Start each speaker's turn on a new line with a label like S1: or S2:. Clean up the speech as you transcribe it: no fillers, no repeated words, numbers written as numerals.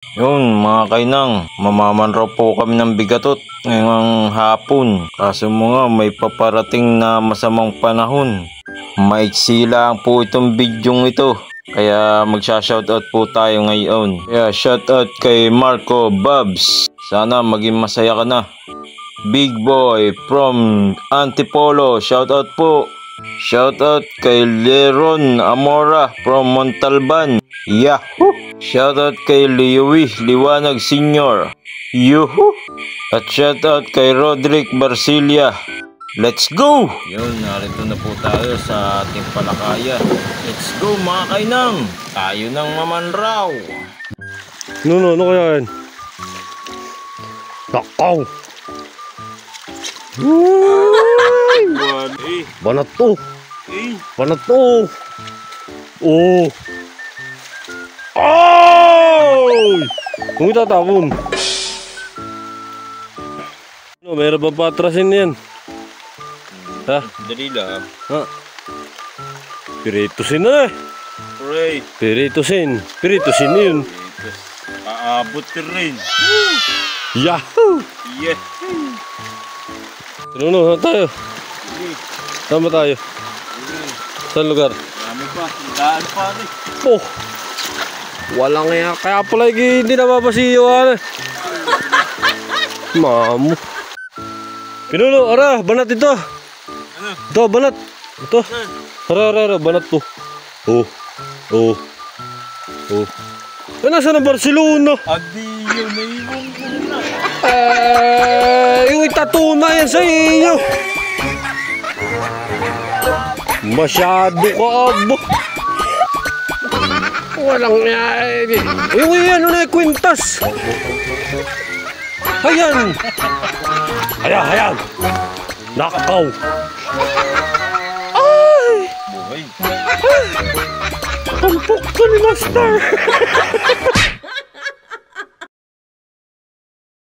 S1: Yun mga kainang, mamamanraw po kami ng bigatot ngayong hapon. Kaso mga may paparating na masamang panahon. Maiksi lang po itong bidyong ito. Kaya magsha-shoutout po tayo ngayon. Kaya shoutout kay Marco Babs. Sana maging masaya ka na. Big Boy from Antipolo, shoutout po. Shoutout kay Leron Amora from Montalban. Yahoo! Shoutout kay Liwi Liwanag Senior. Yuhu! At shoutout kay Roderick Barcilia. Let's go! Yun, narito na po tayo sa ating palakaya. Let's go mga kainang! Tayo ng mamanraw!
S2: Ano kaya yan? Takaw! Banat to! Banat to! Oh! Ay! Kung itatapon. Meron bang patrasin yan? Ha?
S1: Dali lang.
S2: Ha? Piritusin na eh.
S1: Hooray!
S2: Piritusin yun.
S1: Aabot ka rin.
S2: Yahoo!
S1: Yeah!
S2: Saan tayo? Saan ba tayo? Saan lugar?
S1: Dami pa. Daan pa rin.
S2: Oh! Walang nga. Kaya pala hindi nababasiyo. Mamu. Pinuno, ara, banat ito.
S1: Ano?
S2: Ito, banat. Ito. Ara, banat to. Oh. Nasa na Barcelona?
S1: Adi, yun na iwan ko na.
S2: Yung itato na yan sa inyo. Masyado ka, abo. Walang nga yung ano na yung kwintas. Ayan. Ayan. Nakaw. Ay.
S1: Buhay.
S2: Tampok ka ni Master.